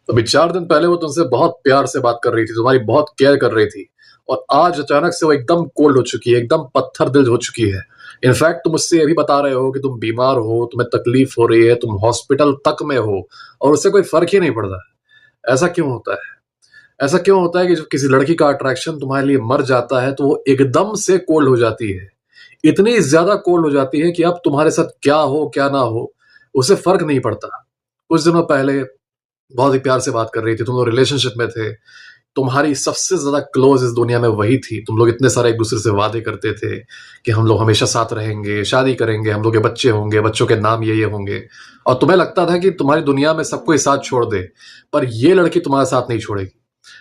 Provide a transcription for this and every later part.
अभी 4 दिन पहले वो तुमसे बहुत प्यार से बात कर रही थी, तुम्हारी बहुत केयर कर रही थी, और आज अचानक से वो एकदम कोल्ड हो चुकी है, एकदम पत्थर दिल हो चुकी है। इनफैक्ट तुम मुझसे ये भी बता रहे हो कि तुम बीमार हो, तुम्हें तकलीफ हो रही है, तुम हॉस्पिटल तक में हो, और उससे कोई फ़र्क ही नहीं पड़ रहा है। ऐसा क्यों होता है? ऐसा क्यों होता है कि जब किसी लड़की का अट्रैक्शन तुम्हारे लिए मर जाता है, तो वो एकदम से कोल्ड हो जाती है। इतनी ज़्यादा कोल्ड हो जाती है कि अब तुम्हारे साथ क्या हो, क्या ना हो, उसे फ़र्क नहीं पड़ता। कुछ दिनों पहले बहुत ही प्यार से बात कर रही थी, तुम लोग रिलेशनशिप में थे, तुम्हारी सबसे ज़्यादा क्लोज़ इस दुनिया में वही थी। तुम लोग इतने सारे एक-दूसरे से वादे करते थे कि हम लोग हमेशा साथ रहेंगे, शादी करेंगे, हम लोग के बच्चे होंगे, बच्चों के नाम ये-ये होंगे, और तुम्हें लगता था कि तुम्हारी दुनिया में सब कोई साथ छोड़ दे, पर ये लड़की तुम्हारा साथ नहीं छोड़ेगी।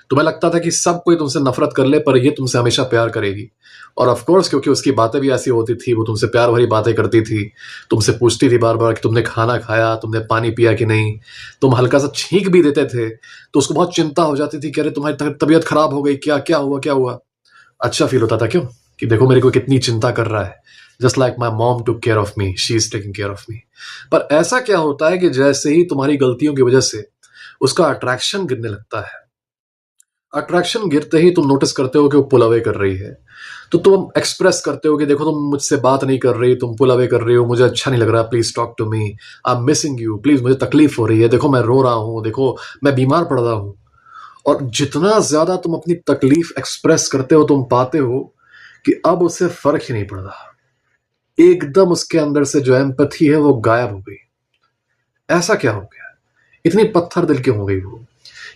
तुम्हें लगता था कि सब कोई तुमसे नफ़रत कर ले, पर ये तुमसे हमेशा प्यार करेगी। और ऑफ़ कोर्स क्योंकि उसकी बातें भी ऐसी होती थी, वो तुमसे प्यार भरी बातें करती थी, तुमसे पूछती थी बार-बार कि तुमने खाना खाया, तुमने पानी पिया कि नहीं? तुम हल्का-सा छींक भी देते थे, तो उसको बहुत चिंता हो जाती थी कि अरे तुम्हारी तबीयत खराब हो गई क्या? क्या हुआ, क्या हुआ? अच्छा फ़ील होता था क्यों? कि देखो मेरी कोई कितनी चिंता कर रहा है। Just like my mom took care of me, she is taking care of me. पर ऐसा क्या होता है कि जैसे ही तुम्हारी गलतियों की वजह से उसका अट्रैक्शन गिरने लगता है, अट्रैक्शन गिरते ही तुम नोटिस करते हो कि वो पुल अवे कर रही है, तो तुम एक्सप्रेस करते हो कि देखो तुम मुझसे बात नहीं कर रही, तुम पुल अवे कर रही हो, मुझे अच्छा नहीं लग रहा, please talk to me, I am missing you, please मुझे तकलीफ हो रही है, देखो मैं रो रहा हूँ, देखो मैं बीमार पड़ रहा हूँ। और जितना ज्यादा तुम अपनी तकलीफ एक्सप्रेस करते हो, तुम पाते हो कि अब उससे फर्क ही नहीं पड़ रहा, एकदम उसके अंदर से जो एम्पैथी है वो गायब हो गई। ऐसा क्या हो गया? इतनी पत्थर दिल क्यों हो गई वो?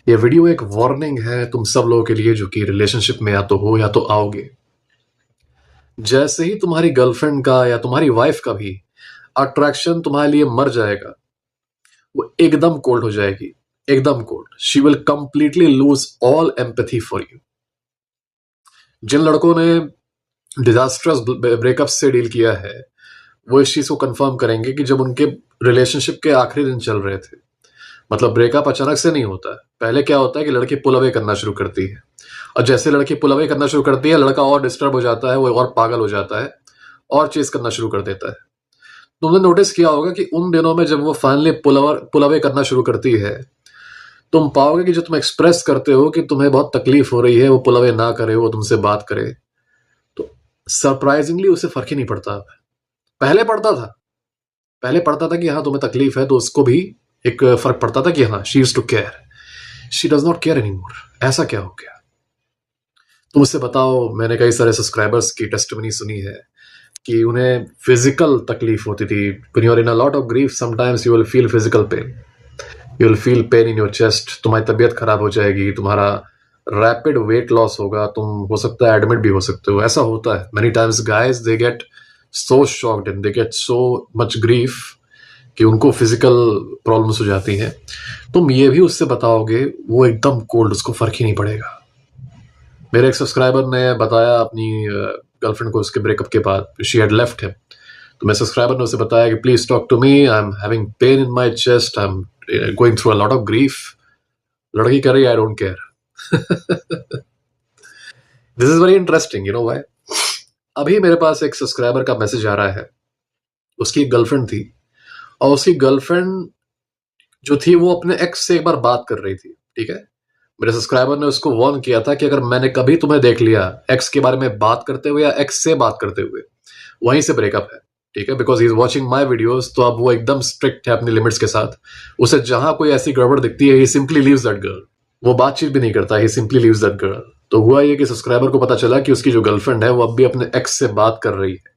ये वीडियो एक वार्निंग है तुम सब लोगों के लिए जो कि रिलेशनशिप में या तो हो या तो आओगे। जैसे ही तुम्हारी गर्लफ्रेंड का या तुम्हारी वाइफ का भी अट्रैक्शन तुम्हारे लिए मर जाएगा, वो एकदम कोल्ड हो जाएगी, एकदम cold. She will completely lose all empathy for you. जिन लड़कों ने डिजास्टर्स ब्रेकअप से डील किया है, वो इस चीज को कंफर्म करेंगे कि जब उनके रिलेशनशिप के आखिरी दिन चल रहे थे, मतलब ब्रेकअप अचानक से नहीं होता है। पहले क्या होता है कि लड़की पुल अवे करना शुरू करती है, और जैसे लड़की पुल अवे करना शुरू करती है, लड़का और डिस्टर्ब हो जाता है, वो और पागल हो जाता है, और चेस करना शुरू कर देता है। तुमने नोटिस किया होगा कि उन दिनों में जब वो फाइनली पुल अवे करना शुरू करती है, तुम पाओगे कि जो तुम एक्सप्रेस करते हो कि तुम्हें बहुत तकलीफ हो रही है, वो पुल अवे ना करे, वो तुमसे बात करे, तो सरप्राइजिंगली उसे फर्क ही नहीं पड़ता। पहले पड़ता था, पहले पड़ता था कि हाँ तुम्हें तकलीफ है, तो उसको भी एक फर्क पड़ता था कि हाँ she is to care. She does not care anymore. ऐसा क्या हो गया? तुम मुझसे बताओ। मैंने कई सारे सब्सक्राइबर्स की टेस्टिमनी सुनी है कि उन्हें फिजिकल तकलीफ होती थी। When you are in a lot of grief, sometimes you will feel physical pain. You will feel pain in your chest. तुम्हारी तबीयत खराब हो जाएगी, तुम्हारा रैपिड वेट लॉस होगा, तुम हो सकता है एडमिट भी हो सकते हो। ऐसा होता है। Many times guys they get so shocked and they get so much grief कि उनको फिजिकल प्रॉब्लम्स हो जाती हैं। तुम ये भी उससे बताओगे, वो एकदम कोल्ड, उसको फर्क ही नहीं पड़ेगा। मेरे एक सब्सक्राइबर ने बताया अपनी गर्लफ्रेंड को उसके ब्रेकअप के बाद, शी हैड लेफ्ट हिम, तो मेरे सब्सक्राइबर ने उसे बताया कि please talk to me, I am having pain in my chest, I am going through a lot of grief. लड़की कह रही I don't care. This is very interesting, you know why? अभी मेरे पास एक सब्सक्राइबर का मैसेज आ रहा है। उसकी एक गर्लफ्रेंड थी, और उसकी गर्लफ्रेंड जो थी वो अपने एक्स से एक बार बात कर रही थी, ठीक है? मेरे सब्सक्राइबर ने उसको वार्न किया था कि अगर मैंने कभी तुम्हें देख लिया एक्स के बारे में बात करते हुए या एक्स से बात करते हुए, वहीं से ब्रेकअप है, ठीक है? Because he is watching my videos, तो अब वो एकदम स्ट्रिक्ट है अपनी लिमिट्स के साथ। उसे जहां कोई ऐसी गड़बड़ दिखती है, ही सिंपली लीव्स दैट गर्ल। वो बातचीत भी नहीं करता, ही सिंपली लीव्स दैट गर्ल। तो हुआ ये कि सब्सक्राइबर को पता चला कि उसकी जो गर्लफ्रेंड है वो अब भी अपने एक्स से बात कर रही है,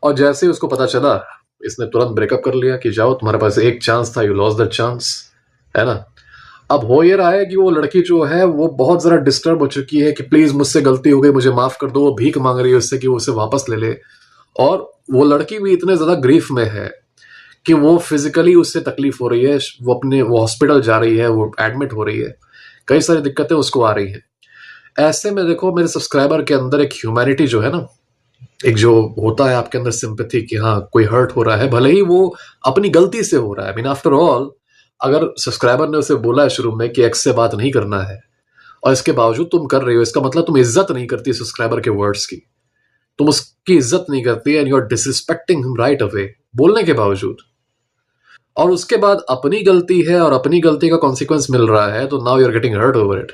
और जैसे ही उसको पता चला, इसने तुरंत ब्रेकअप कर लिया कि जाओ, तुम्हारे पास एक चांस था, यू लॉस्ट दैट चांस, है ना? अब हो ये रहा है कि वो लड़की जो है वो बहुत ज़रा डिस्टर्ब हो चुकी है कि प्लीज़ मुझसे गलती हो गई, मुझे माफ़ कर दो। वो भीख मांग रही है उससे कि वो उसे वापस ले ले, और वो लड़की भी इतने ज़्यादा ग्रीफ में है कि वो फिजिकली उससे तकलीफ हो रही है, वो हॉस्पिटल जा रही है, वो एडमिट हो रही है, कई सारी दिक्कतें उसको आ रही हैं। ऐसे में देखो, मेरे सब्सक्राइबर के अंदर एक ह्यूमैनिटी जो है ना, एक जो होता है आपके अंदर सिंपैथी कि हाँ कोई हर्ट हो रहा है, भले ही वो अपनी गलती से हो रहा है। आई मीन आफ्टर ऑल, अगर सब्सक्राइबर ने उसे बोला है शुरू में कि एक्स से बात नहीं करना है, और इसके बावजूद तुम कर रही हो, इसका मतलब तुम इज्जत नहीं करती सब्सक्राइबर के वर्ड्स की, तुम उसकी इज्जत नहीं करती, and you are disrespecting him right away, बोलने के बावजूद। और उसके बाद अपनी गलती है और अपनी गलती का कॉन्सिक्वेंस मिल रहा है, तो now you are getting hurt over it.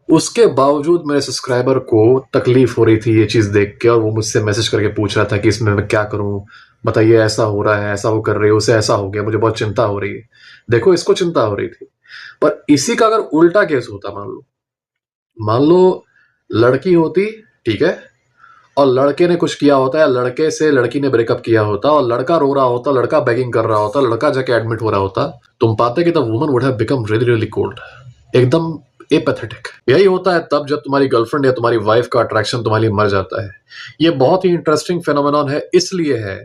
उसके बावजूद मेरे सब्सक्राइबर को तकलीफ हो रही थी ये चीज देख के, और वो मुझसे मैसेज करके पूछ रहा था कि इसमें मैं क्या करूं, बताइए, ऐसा हो रहा है, ऐसा वो कर रही है, उसे ऐसा हो गया, मुझे बहुत चिंता हो रही है। देखो, इसको चिंता हो रही थी, पर इसी का अगर उल्टा केस होता, मान लो लड़की होती, ठीक है, और लड़के ने कुछ किया होता है, लड़के से लड़की ने ब्रेकअप किया होता, और लड़का रो रहा होता, लड़का बेगिंग कर रहा होता, लड़का जाके एडमिट हो रहा होता, तुम पाते कि the woman would have become really really cold, एकदम एपैथेटिक। यही होता है तब जब तुम्हारी गर्लफ्रेंड या तुम्हारी वाइफ का अट्रैक्शन तुम्हारे लिए मर जाता है। ये बहुत ही इंटरेस्टिंग फेनोमेनॉन है, इसलिए है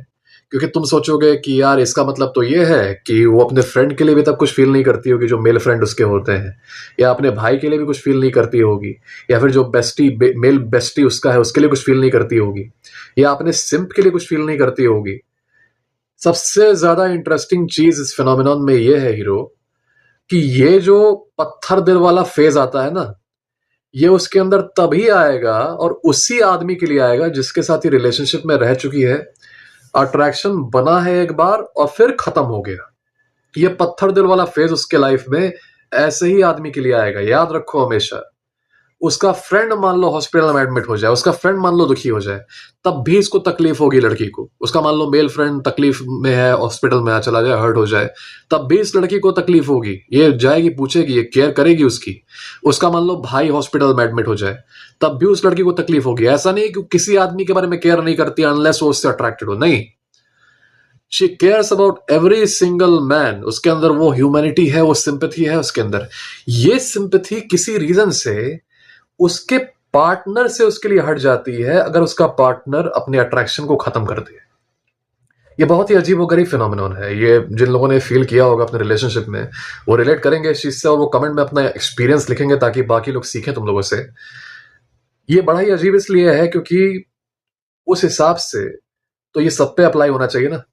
क्योंकि तुम सोचोगे कि यार इसका मतलब तो ये है कि वो अपने फ्रेंड के लिए भी तब कुछ फील नहीं करती होगी जो मेल फ्रेंड उसके होते हैं, या अपने भाई के लिए भी कुछ फील नहीं करती होगी, या फिर जो मेल बेस्टी उसका है उसके लिए कुछ फील नहीं करती होगी, या अपने सिंप के लिए कुछ फील नहीं करती होगी। सबसे ज्यादा इंटरेस्टिंग चीज इस फिनोमिनॉन में ये है हीरो, कि ये जो पत्थर दिल वाला फेज आता है ना, ये उसके अंदर तभी आएगा और उसी आदमी के लिए आएगा जिसके साथ ही रिलेशनशिप में रह चुकी है, अट्रैक्शन बना है एक बार और फिर खत्म हो गया। ये पत्थर दिल वाला फेज उसके लाइफ में ऐसे ही आदमी के लिए आएगा, याद रखो हमेशा। उसका फ्रेंड मान लो हॉस्पिटल में एडमिट हो जाए, उसका फ्रेंड मान लो दुखी हो जाए, तब भी इसको तकलीफ होगी लड़की को। उसका मान लो मेल फ्रेंड तकलीफ में है, हॉस्पिटल में चला जाए, हर्ट हो जाए, तब भी इस लड़की को तकलीफ होगी। ये जाएगी, पूछेगी, ये केयर करेगी उसकी। उसका मान लो भाई हॉस्पिटल में एडमिट हो जाए, तब भी उस लड़की को तकलीफ होगी। ऐसा नहीं कि किसी आदमी के बारे में केयर नहीं करती अनलेस वो उससे अट्रैक्टेड हो, नहीं, she cares about every single man. उसके अंदर वो ह्यूमैनिटी है, वो सिंपैथी है उसके अंदर। ये सिंपैथी किसी रीजन से उसके पार्टनर से उसके लिए हट जाती है अगर उसका पार्टनर अपने अट्रैक्शन को खत्म कर दे। ये बहुत ही अजीबोगरीब फिनोमिनॉन है। ये जिन लोगों ने फील किया होगा अपने रिलेशनशिप में, वो रिलेट करेंगे इस चीज से, और वो कमेंट में अपना एक्सपीरियंस लिखेंगे ताकि बाकी लोग सीखें तुम लोगों से। ये बड़ा ही अजीब इसलिए है क्योंकि उस हिसाब से तो ये सब पे अप्लाई होना चाहिए ना।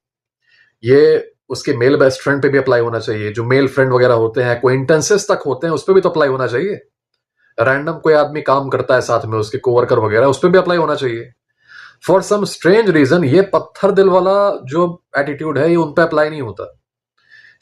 ये उसके मेल बेस्ट फ्रेंड पे भी अप्लाई होना चाहिए, जो मेल फ्रेंड वगैरह होते हैं, अक्वेंटेंसेस तक होते हैं, उस पर भी तो अप्लाई होना चाहिए। रैंडम कोई आदमी काम करता है साथ में, उसके कोवर्कर वगैरह, उस पर भी अप्लाई होना चाहिए। फॉर सम स्ट्रेंज रीजन ये पत्थर दिल वाला जो एटीट्यूड है ये उन पे अप्लाई नहीं होता।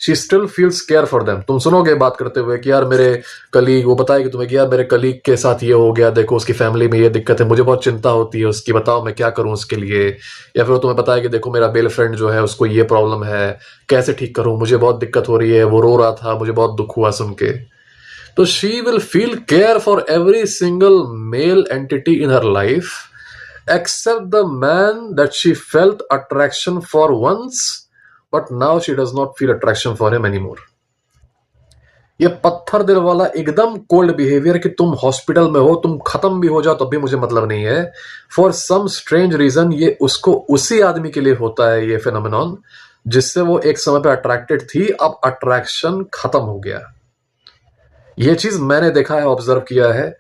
She still feels care for them. तुम सुनोगे बात करते हुए कि यार मेरे कलीग, वो बताएगी तुम्हें कि यार मेरे कलीग के साथ ये हो गया, देखो उसकी फैमिली में ये दिक्कत है, मुझे बहुत चिंता होती है उसकी, बताओ मैं क्या करूं उसके लिए। या फिर वो तुम्हें बताएगी देखो मेरा मेल फ्रेंड जो है उसको ये प्रॉब्लम है, कैसे ठीक करूं, मुझे बहुत दिक्कत हो रही है, वो रो रहा था, मुझे बहुत दुख हुआ सुन के। तो she will feel care for every single male entity in her life except the man that she felt attraction for once, but now she does not feel attraction for him anymore. ये पत्थर दिल वाला एकदम cold behaviour कि तुम hospital में हो, तुम खत्म भी हो जाओ तब भी मुझे मतलब नहीं है, फॉर सम स्ट्रेंज रीजन ये उसको उसी आदमी के लिए होता है, ये फिनोमेनॉन जिससे वो एक समय पे अट्रैक्टेड थी, अब अट्रैक्शन खत्म हो गया। ये चीज मैंने देखा है, ऑब्जर्व किया है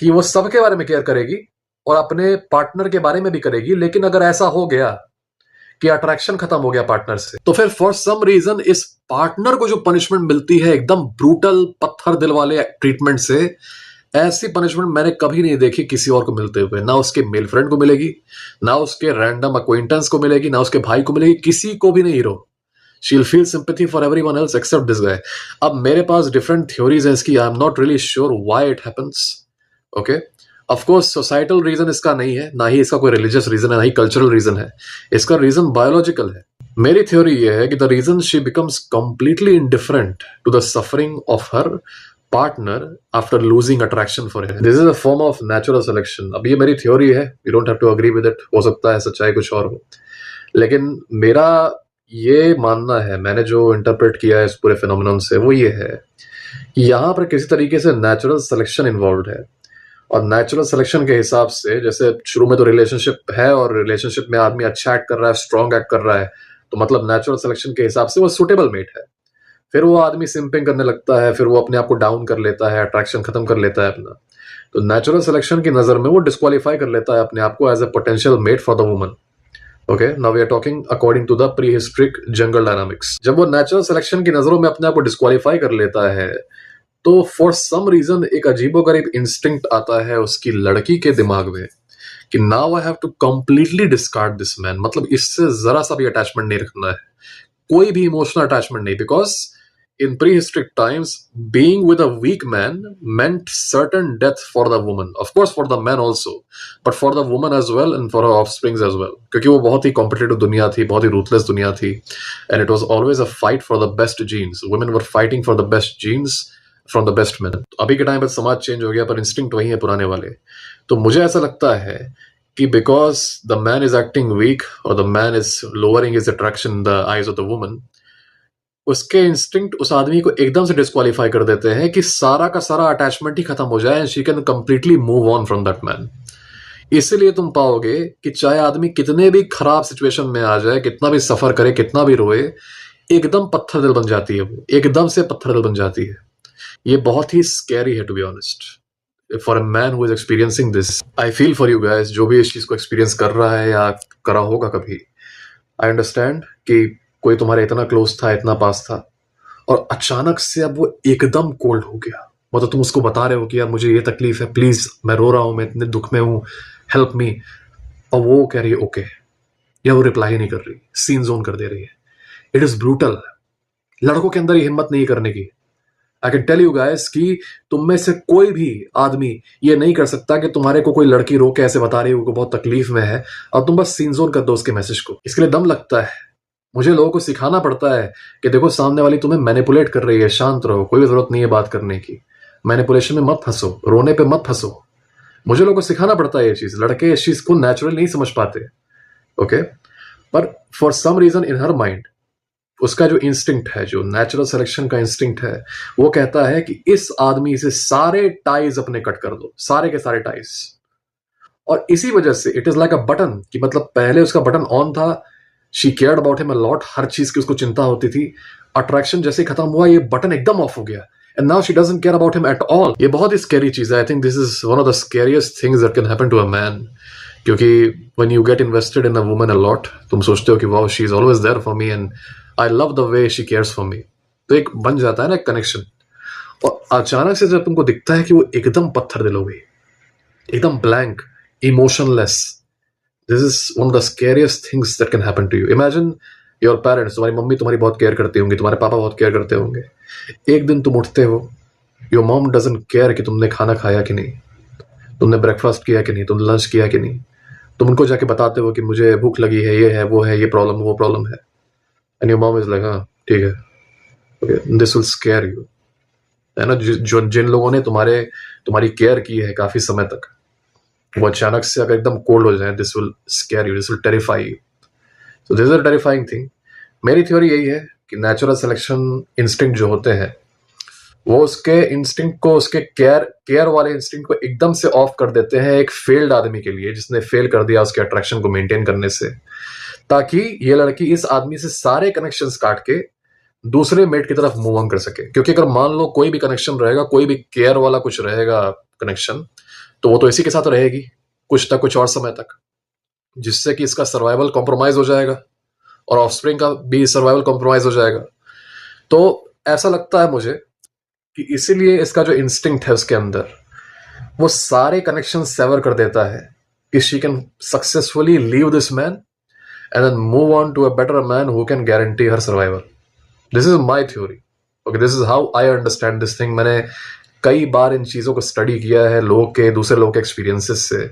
कि वो सबके बारे में केयर करेगी और अपने पार्टनर के बारे में भी करेगी, लेकिन अगर ऐसा हो गया कि अट्रैक्शन खत्म हो गया पार्टनर से, तो फिर फॉर सम रीजन इस पार्टनर को जो पनिशमेंट मिलती है एकदम ब्रूटल पत्थर दिल वाले ट्रीटमेंट से, ऐसी पनिशमेंट मैंने कभी नहीं देखी किसी और को मिलते हुए। ना उसके मेल फ्रेंड को मिलेगी, ना उसके रैंडम अक्वेंटेंस को मिलेगी, ना उसके भाई को मिलेगी, किसी को भी नहीं। Hero she'll feel sympathy for everyone else except this guy. अब मेरे पास डिफरेंट थ्योरीज हैं इसकी, I am not really sure why it happens. Okay, of course societal reason इसका नहीं है, ना ही इसका कोई रिलीजियस रीजन है, ना ही कल्चरल रीजन है, इसका रीजन बायोलॉजिकल है। मेरी थ्योरी ये है कि the reason she becomes completely indifferent to the suffering of her partner after losing attraction for him, this is a form of natural selection. अब ये मेरी थ्योरी है, you don't have to agree with it, हो सकता है सच्चाई कुछ और हो, लेकिन मेरा ये मानना है, मैंने जो इंटरप्रेट किया है इस पूरे फिनोमिनन से, वो ये है कि यहां पर किसी तरीके से नेचुरल सिलेक्शन इन्वॉल्व है। और नेचुरल सिलेक्शन के हिसाब से, जैसे शुरू में तो रिलेशनशिप है और रिलेशनशिप में आदमी अच्छा एक्ट कर रहा है, स्ट्रॉन्ग एक्ट कर रहा है, तो मतलब नेचुरल सिलेक्शन के हिसाब से वो सुटेबल मेट है। फिर वो आदमी सिंपिंग करने लगता है, फिर वो अपने आप को डाउन कर लेता है, अट्रैक्शन खत्म कर लेता है अपना, तो नेचुरल सिलेक्शन की नजर में वो डिस्क्वालीफाई कर लेता है अपने आप को as a potential mate for the woman. Okay, now we are talking according to the prehistoric jungle dynamics. जब वो नेचुरल सिलेक्शन की नजरों में अपने आप को डिस्क्वालीफाई कर लेता है, तो फॉर सम रीजन एक अजीबोगरीब इंस्टिंक्ट आता है उसकी लड़की के दिमाग में कि now I have to completely discard this man, मतलब इससे जरा सा भी अटैचमेंट नहीं रखना है, कोई भी इमोशनल अटैचमेंट नहीं, because in prehistoric times, being with a weak man meant certain death for the woman. Of course, for the man also, but for the woman as well and for her offsprings as well. क्योंकि वो बहुत ही competitive दुनिया थी, बहुत ही ruthless दुनिया थी, and it was always a fight for the best genes. Women were fighting for the best genes from the best men. अभी के टाइम पर समाज चेंज हो गया, पर इंस्टिंक्ट वही है पुराने वाले. तो मुझे ऐसा लगता है कि because the man is acting weak or the man is lowering his attraction in the eyes of the woman, उसके इंस्टिंक्ट उस आदमी को एकदम से डिस्क्वालीफाई कर देते हैं कि सारा का सारा अटैचमेंट ही खत्म हो जाए and she can completely move on from that man. इसीलिए तुम पाओगे कि चाहे आदमी कितने भी खराब सिचुएशन में आ जाए, कितना भी सफर करे, कितना भी रोए, एकदम पत्थर दिल बन जाती है, वो एकदम से पत्थर दिल बन जाती है. ये बहुत ही स्कैरी है to be honest for a man who is experiencing this. I feel for you guys जो भी इस चीज को एक्सपीरियंस कर रहा है या करा होगा कभी. आई अंडरस्टैंड कि कोई तुम्हारे इतना क्लोज था, इतना पास था, और अचानक से अब वो एकदम कोल्ड हो गया. मतलब तुम उसको बता रहे हो कि यार मुझे ये तकलीफ है, प्लीज मैं रो रहा हूं, मैं इतने दुख में हूं, हेल्प मी, और वो कह रही है ओके, या वो रिप्लाई ही नहीं कर रही, सीन जोन कर दे रही है. It is brutal. लड़कों के अंदर ये हिम्मत नहीं करने की. I can tell you guys कि तुम में से कोई भी आदमी ये नहीं कर सकता कि तुम्हारे को कोई लड़की रो के ऐसे बता रही है वो बहुत तकलीफ में है और तुम बस सीन जोन कर दो उसके मैसेज को. इसके लिए दम लगता है. मुझे लोगों को सिखाना पड़ता है कि देखो सामने वाली तुम्हें मैनिपुलेट कर रही है, शांत रहो, कोई जरूरत नहीं है बात करने की, मैनिपुलेशन में मत फंसो, रोने पे मत फंसो. मुझे लोगों को सिखाना पड़ता है ये चीज. लड़के इस चीज को नेचुरल नहीं समझ पाते. ओके, पर for some reason in her mind उसका जो इंस्टिंक्ट है, जो नेचुरल सिलेक्शन का इंस्टिंक्ट है, वो कहता है कि इस आदमी से सारे टाइज अपने कट कर दो, सारे के सारे टाइज. और इसी वजह से it is like a button कि मतलब पहले उसका बटन ऑन था, she cared about him a lot, हर चीज की उसको चिंता होती थी. अट्रैक्शन जैसे ही खत्म हुआ ये बटन एकदम ऑफ हो गया and now she doesn't care about him at all. ये बहुत ही स्कैरी चीज है. I think this is one of the scariest things that can happen to a man. क्योंकि when you get invested in a woman a lot, तुम सोचते हो कि wow she is always there for me and I love the way she cares for me. तो एक बन जाता है ना एक कनेक्शन. और अचानक से जब तुमको दिखता है कि वो एकदम पत्थर दिल हो गई, एकदम blank, emotionless, this is one of the scariest things that can happen to you. Imagine your parents, तुम्हारी मम्मी तुम्हारी बहुत केयर करती होंगी, तुम्हारे पापा बहुत केयर करते होंगे. एक दिन तुम उठते हो, your mom doesn't care कि तुमने खाना खाया कि नहीं, तुमने ब्रेकफास्ट किया कि नहीं, तुमने लंच किया कि नहीं. तुम उनको जाके बताते हो कि मुझे भूख लगी है, ये है, वो है, ये प्रॉब्लम, वो प्रॉब्लम है. And your mom is like हाँ ठीक है, okay, this will square you. है ना, जो जिन लोगों ने तुम्हारी केयर की है काफी समय तक, वो अचानक से अगर एकदम कोल्ड हो जाए, this will square you, this will terrify you. So this is a terrifying thing. मेरी थ्योरी यही है कि नेचुरल सिलेक्शन इंस्टिंक्ट जो होते हैं वो उसके इंस्टिंक्ट को, उसके केयर वाले इंस्टिंक्ट को एकदम से ऑफ कर देते हैं एक फेल्ड आदमी के लिए, जिसने फेल कर दिया उसके अट्रैक्शन को मेंटेन करने से, ताकि ये लड़की इस आदमी से सारे कनेक्शंस काट के दूसरे मेट की तरफ मूव ऑन कर सके. क्योंकि अगर मान लो कोई भी कनेक्शन रहेगा, कोई भी केयर वाला कुछ रहेगा कनेक्शन, तो वो तो इसी के साथ रहेगी कुछ और समय तक, जिससे कि इसका सर्वाइवल कॉम्प्रोमाइज हो जाएगा और ऑफस्प्रिंग का भी सर्वाइवल कॉम्प्रोमाइज हो जाएगा. तो ऐसा लगता है मुझे कि इसीलिए इसका जो इंस्टिंक्ट है उसके अंदर, वो सारे कनेक्शन सेवर कर देता है कि she can successfully leave this man and then move on to a better man who can guarantee her survival. This is my theory. Okay, this is how I understand this thing. मैंने कई बार इन चीज़ों को study किया है दूसरे लोगों के experiences से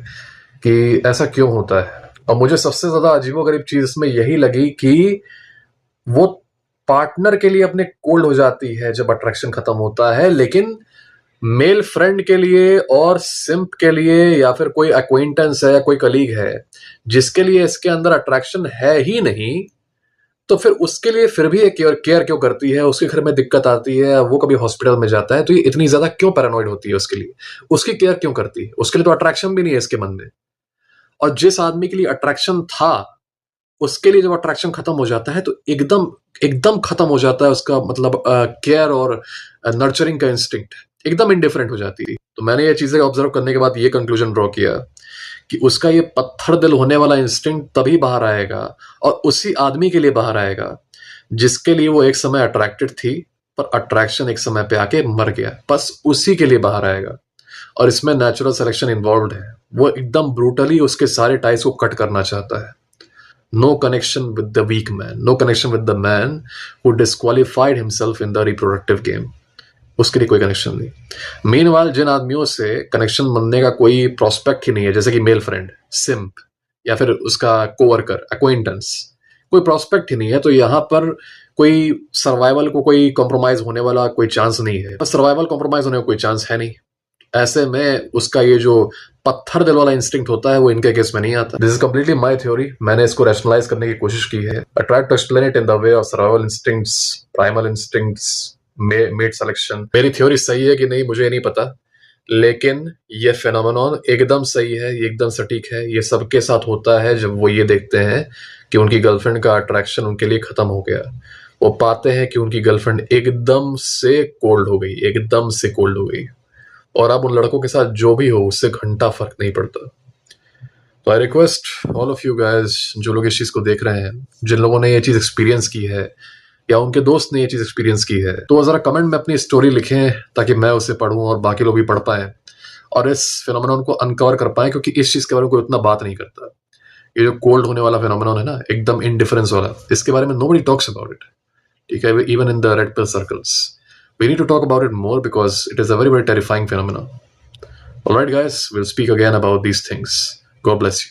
कि ऐसा क्यों होता है. और मुझे सबसे ज़्यादा अजीबोगरीब चीज़ इसमें यही लगी कि वो पार्टनर के लिए अपने कोल्ड हो जाती है जब अट्रैक्शन खत्म होता है, लेकिन मेल फ्रेंड के लिए और सिम्प के लिए या फिर कोई एक्वेंटेंस है या कोई कलीग है जिसके लिए इसके अंदर अट्रैक्शन है ही नहीं, तो फिर उसके लिए फिर भी एक केयर क्यों करती है. उसके घर में दिक्कत आती है, वो कभी हॉस्पिटल में जाता है, तो ये इतनी ज्यादा क्यों पैरानॉइड होती है उसके लिए, उसकी केयर क्यों करती है. उसके लिए तो अट्रैक्शन भी नहीं है इसके मन में. और जिस आदमी के लिए अट्रैक्शन था, उसके लिए जब अट्रैक्शन खत्म हो जाता है तो एकदम खत्म हो जाता है उसका मतलब केयर और नर्चरिंग का इंस्टिंक्ट, एकदम इंडिफरेंट हो जाती है. तो मैंने ये चीजें ऑब्जर्व करने के बाद ये कंक्लूजन ड्रॉ किया कि उसका ये पत्थर दिल होने वाला इंस्टिंक्ट तभी बाहर आएगा और उसी आदमी के लिए बाहर आएगा जिसके लिए वो एक समय अट्रैक्टेड थी, पर अट्रैक्शन एक समय पे आके मर गया. बस उसी के लिए बाहर आएगा. और इसमें नेचुरल सिलेक्शन इन्वॉल्व है. वो एकदम ब्रूटली उसके सारे टाइज को कट करना चाहता है. No connection with the weak man. No connection with the man who disqualified himself in the reproductive game. उसके लिए कोई कनेक्शन नहीं. मीनवाइल जिन आदमियों से कनेक्शन बनने का कोई प्रोस्पेक्ट ही नहीं है, जैसे कि मेल फ्रेंड, सिम्प, या फिर उसका कोवर्कर, अक्वेंटेंस, कोई प्रोस्पेक्ट ही नहीं है, तो यहाँ पर कोई सर्वाइवल को कोई कॉम्प्रोमाइज होने वाला कोई चांस नहीं है. सर्वाइवल कॉम्प्रोमाइज होने का कोई चांस है नहीं. ऐसे में उसका ये जो पत्थर दिल वाला इंस्टिंक्ट होता है वो इनके केस में नहीं आता. This is completely my theory. मैंने इसको रैशनलाइज करने की कोशिश की है. I try to explain it in the way of survival instincts, primal instincts, mate selection. मेरी थ्योरी सही है कि नहीं मुझे नहीं पता, लेकिन ये फेनोमेनॉन एकदम सही है, ये एकदम सटीक है. ये सबके साथ होता है जब वो ये देखते हैं कि उनकी गर्लफ्रेंड का अट्रैक्शन उनके लिए खत्म हो गया. वो पाते हैं कि उनकी गर्लफ्रेंड एकदम से कोल्ड हो गई, एकदम से कोल्ड हो गई, और अब उन लड़कों के साथ जो भी हो उससे घंटा फर्क नहीं पड़ता. तो I request all of you guys, जो लोग इस चीज को देख रहे हैं, जिन लोगों ने ये चीज एक्सपीरियंस की है या उनके दोस्त ने ये चीज एक्सपीरियंस की है, तो जरा कमेंट में अपनी स्टोरी लिखें ताकि मैं उसे पढ़ूं और बाकी लोग भी पढ़ पाए और इस फिनोमेनॉन को अनकवर कर पाए, क्योंकि इस चीज के बारे में कोई उतना बात नहीं करता. ये जो कोल्ड होने वाला फिनोमेनॉन है ना, एकदम इनडिफरेंस वाला, इसके बारे में नोबडी टॉक्स अबाउट इट. ठीक है, even in the red pill circles. We need to talk about it more because it is a very, very terrifying phenomenon. Alright guys, we'll speak again about these things. God bless you.